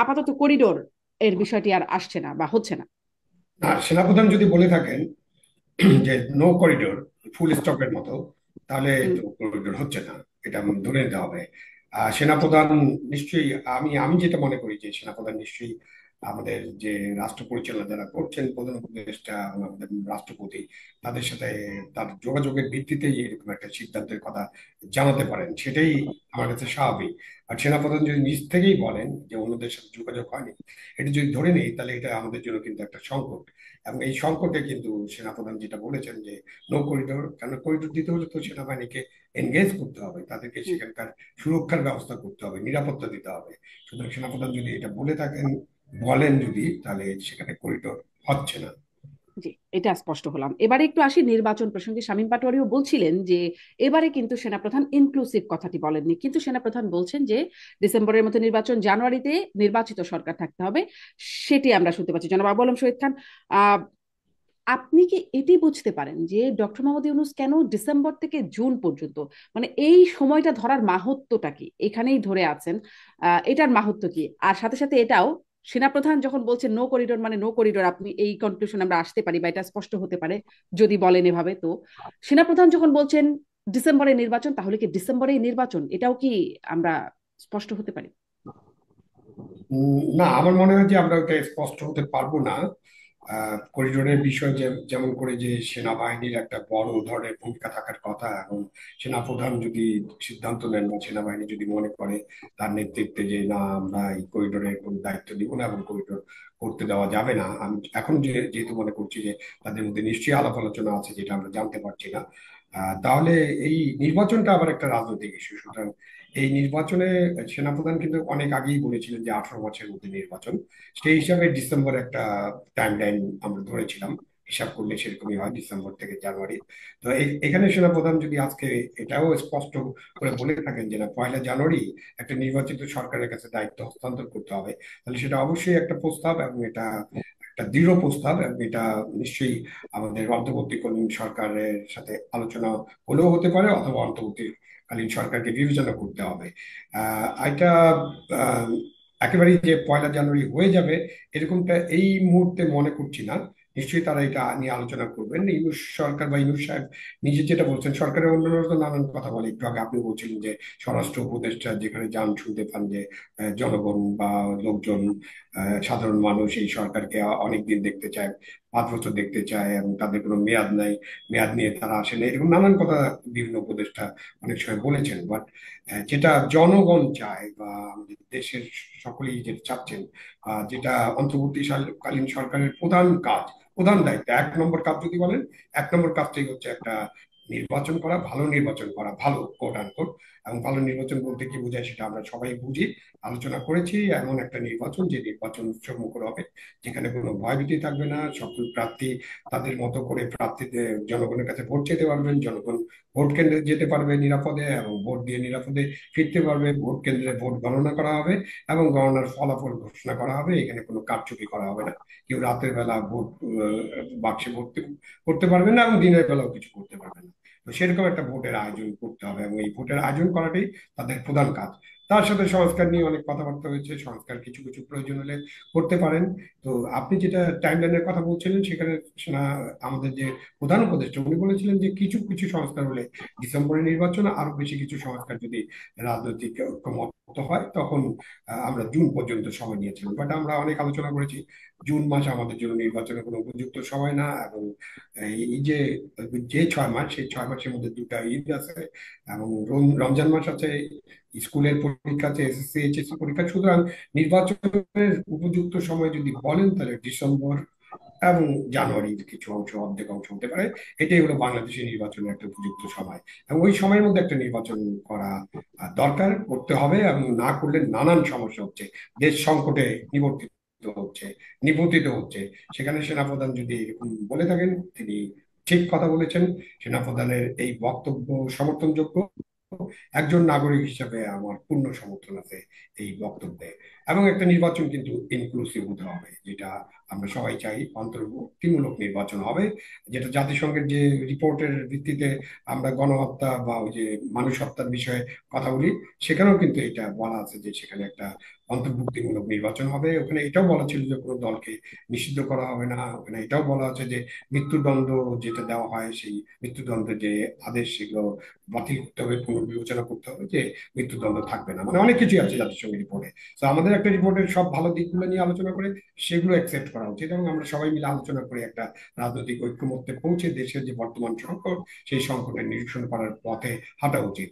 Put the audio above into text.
আপাতত করিডোর এর বিষয়টি আর আসছে না বা হচ্ছে না। আর সেনাপ্রধান যদি বলে থাকেন যে নো করিডোর, ফুল স্টপের মতো, তাহলে হুম। তো করিডোর হচ্ছে না, এটা ধরে নিতে হবে। জি। সেনাপ্রধান নিশ্চয়ই, আমি আমি যেটা মনে করি যে সেনাপ্রধান নিশ্চয়ই আমাদের যে রাষ্ট্র পরিচালনা যারা করছেন, প্রধান উপদেষ্টা এবং আমাদের রাষ্ট্রপতি, তাদের সাথে তার যোগাযোগের ভিত্তিতেই এরকম একটা সিদ্ধান্তের কথা জানাতে পারেন, সেটাই আমার কাছে স্বাভাবিক। আর সেনাপ্রধান যদি নিজ থেকেই বলেন যে অন্যদের সাথে যোগাযোগ হয়নি, এটা যদি ধরে নেই, তাহলে এটা আমাদের জন্য কিন্তু একটা সংকট। এবং এই সংকটে কিন্তু সেনাপ্রধান যেটা বলেছেন যে নো করিডোর, কারণ করিডোর দিতে হলে তো সেনাবাহিনীকে এনগেজ করতে হবে, তাদেরকে হুম। সেখানকার সুরক্ষার ব্যবস্থা করতে হবে, নিরাপত্তা দিতে হবে। সুতরাং সেনাপ্রধান যদি এটা বলে থাকেন, বলেন যদি, তাহলে সেখানে করিডোর হচ্ছে না। জি, এটা স্পষ্ট হলাম। এবারে একটু আসি নির্বাচন প্রসঙ্গে। শামীম পাটোয়ারিও বলছিলেন যে এবারে কিন্তু সেনাপ্রধান ইনক্লুসিভ কথাটি বলেননি, কিন্তু সেনাপ্রধান বলছেন যে ডিসেম্বরের মতো নির্বাচন, জানুয়ারিতে নির্বাচিত সরকার থাকতে হবে। সেটি আমরা শুনতে পাচ্ছি। জনাব আবু আলম শহীদ খান, আহ আপনি কি এটি বুঝতে পারেন যে ডক্টর মোহাম্মদ ইউনূস কেন ডিসেম্বর থেকে জুন পর্যন্ত, মানে এই সময়টা ধরার মাহাত্ম্যটা কি এখানেই ধরে আছেন? এটার মাহাত্ম্য কি? আর সাথে সাথে এটাও, সেনাপ্রধান যখন বলছেন নো করিডোর মানে নো করিডোর, আপনি এই কনক্লুশন আমরা আসতে পারি বা এটা স্পষ্ট হতে পারে যদি বলেন এভাবে। তো সেনাপ্রধান যখন বলছেন ডিসেম্বরে নির্বাচন, তাহলে কি ডিসেম্বরেই নির্বাচন, এটাও কি আমরা স্পষ্ট হতে পারি? না, আমার মনে হয় যে আমরা ওটা স্পষ্ট হতে পারবো না। করিডোরের বিষয় যে, যেমন করে যে সেনাবাহিনীর একটা বড় ধরনের ভূমিকা থাকার কথা, এবং সেনাপ্রধান যদি সিদ্ধান্ত নেন বা সেনাবাহিনী যদি মনে করে তার নেতৃত্বে যে না, আমরা এই করিডোরের কোনো দায়িত্ব নিব না এবং করিডোর করতে দেওয়া যাবে না, আমি এখন যেহেতু মনে করছি যে তাদের মধ্যে নিশ্চয়ই আলাপ আলোচনা আছে যেটা আমরা জানতে পারছি না, তাহলে এই নির্বাচনটা আবার একটা রাজনৈতিক ইস্যু। সুতরাং এই নির্বাচনে সেনাপ্রধান কিন্তু অনেক আগেই বলেছিলেন যে 18 মাসের মধ্যে নির্বাচন। সেই হিসাবে ডিসেম্বর একটা টাইম লাইন আমরা ধরেছিলাম, হিসাব করলে সেরকমই হয়, ডিসেম্বর থেকে জানুয়ারি। তো এখানে সেনাপ্রধান যদি আজকে এটাও স্পষ্ট করে বলে থাকেন যে না, 1লা জানুয়ারি একটা নির্বাচিত সরকারের কাছে দায়িত্ব হস্তান্তর করতে হবে, তাহলে সেটা অবশ্যই একটা প্রস্তাব, এবং এটা একটা দৃঢ় প্রস্তাব, এবং এটা নিশ্চয়ই আমাদের অন্তর্বর্তীকালীন সরকারের সাথে আলোচনা হলেও হতে পারে, অথবা অন্তর্বর্তীকালীন সরকারকে বিবেচনা করতে হবে। এটা আহ, একেবারেই যে 1লা জানুয়ারি হয়ে যাবে এরকমটা এই মুহূর্তে মনে করছি না। নিশ্চয়ই তারা এটা নিয়ে আলোচনা করবেন। ইউনূস সরকার বা ইউনূস সাহেব নিজে যেটা বলছেন, সরকারের অন্যান্য তো নানান কথা বলে, একটু আগে আপনি বলছিলেন যে স্বরাষ্ট্র উপদেষ্টা যেখানে যান শুনতে পান যে জনগণ বা লোকজন, সাধারণ মানুষ এই সরকারকে অনেকদিন দেখতে চায়, 5 বছর দেখতে চায়, এবং তাদের কোনো মেয়াদ নাই, মেয়াদ নিয়ে তারা আসে না, এরকম নানান কথা বিভিন্ন উপদেষ্টা অনেক সময় বলেছেন। বাট যেটা জনগণ চায় বা আমাদের দেশের সকলেই যেটা চাচ্ছেন, যেটা অন্তর্বর্তীকালীন সরকারের প্রধান কাজ, প্রধান দায়িত্ব, 1 নম্বর কাজ যদি বলেন, 1 নম্বর কাজটাই হচ্ছে একটা নির্বাচন করা, ভালো নির্বাচন করা, ভালো কোট আনকোট। এবং ভালো নির্বাচন বলতে কি বোঝায় সেটা আমরা সবাই বুঝি, আলোচনা করেছি। এমন একটা নির্বাচন যে নির্বাচন উৎসবমুখর হবে, যেখানে কোনো ভয়ভীতি থাকবে না, সকল প্রার্থী তাদের মতো করে প্রার্থীদের জনগণের কাছে ভোট চেতে পারবেন, জনগণ ভোট কেন্দ্রে যেতে পারবে নিরাপদে, এবং ভোট দিয়ে নিরাপদে ফিরতে পারবে, ভোট কেন্দ্রে ভোট গণনা করা হবে এবং গণনার ফলাফল ঘোষণা করা হবে, এখানে কোনো কারচুপি করা হবে না। কেউ রাতের বেলা ভোট বাক্সে ভর্তি করতে পারবে না, এবং দিনের বেলাও কিছু করতে পারবে না। তো সেরকম একটা ভোটের আয়োজন করতে হবে, এবং এই ভোটের আয়োজন করাটাই তাদের প্রধান কাজ। তার সাথে সংস্কার নিয়ে অনেক কথাবার্তা হয়েছে, সংস্কার কিছু কিছু প্রয়োজন হলে করতে পারেন। তো আপনি যেটা টাইমলাইনের কথা বলছিলেন, সেখানে আমাদের যে প্রধান উপদেষ্টা উনি বলেছিলেন যে কিছু কিছু সংস্কার হলে ডিসেম্বরে নির্বাচন, আরো বেশি কিছু সংস্কার যদি রাজনৈতিক ঐক্যমত হয় তখন আমরা জুন পর্যন্ত সময় নিয়েছিলাম। বাট আমরা অনেক আলোচনা করেছি, জুন মাস আমাদের জন্য নির্বাচনের কোনো উপযুক্ত সময় না, এবং এই যে যে 6 মাস, সেই 6 মাসের মধ্যে দুটা ঈদ আছে, এবং রমজান মাস আছে, স্কুলের পরীক্ষা আছে, এসএসসি এইচএসসি পরীক্ষা। সুতরাং নির্বাচনের উপযুক্ত সময় যদি বলেন, তাহলে ডিসেম্বর এবং জানুয়ারির কিছু অংশ, অর্ধেক অংশ হতে পারে। এটাই হলো বাংলাদেশের নির্বাচনের একটা উপযুক্ত সময়, এবং ওই সময়ের মধ্যে একটা নির্বাচন করা দরকার, করতে হবে। এবং না করলে নানান সমস্যা হচ্ছে, দেশ সংকটে হচ্ছে নিপতিত হচ্ছে। সেখানে সেনাপ্রধান যদি এরকম বলে থাকেন, তিনি ঠিক কথা বলেছেন। সেনাপ্রধানের এই বক্তব্য সমর্থনযোগ্য, একজন নাগরিক হিসেবে আমার পূর্ণ সমর্থন আছে এই বক্তব্যে। এবং একটা নির্বাচন কিন্তু ইনক্লুসিভ হতে হবে, যেটা আমরা সবাই চাই, অন্তর্ভুক্তিমূলক নির্বাচন হবে, যেটা জাতিসংঘের যে রিপোর্টের ভিত্তিতে আমরা গণহত্যা বা ওই যে মানুষ হত্যার বিষয়ে কথা বলি, সেখানেও কিন্তু এটা বলা আছে যে সেখানে একটা অন্তর্ভুক্তিমূলক নির্বাচন হবে। ওখানে এটাও বলা ছিল যে কোনো দলকে নিষিদ্ধ করা হবে না। ওখানে এটাও বলা আছে যে মৃত্যুদণ্ড যেটা দেওয়া হয়, সেই মৃত্যুদণ্ডের যে আদেশ, সেগুলো বাতিল করতে হবে, পুনর্বিবেচনা করতে হবে, যে মৃত্যুদণ্ড থাকবে না। মানে অনেক কিছুই আছে জাতিসংঘের রিপোর্টে। তো আমাদের একটা রিপোর্টের সব ভালো দিকগুলো নিয়ে আলোচনা করে সেগুলো অ্যাকসেপ্ট করা উচিত, এবং আমরা সবাই মিলে আলোচনা করে একটা রাজনৈতিক ঐক্যমত্যে পৌঁছে দেশের যে বর্তমান সংকট, সেই সংকটের নিরসন করার পথে হাঁটা উচিত।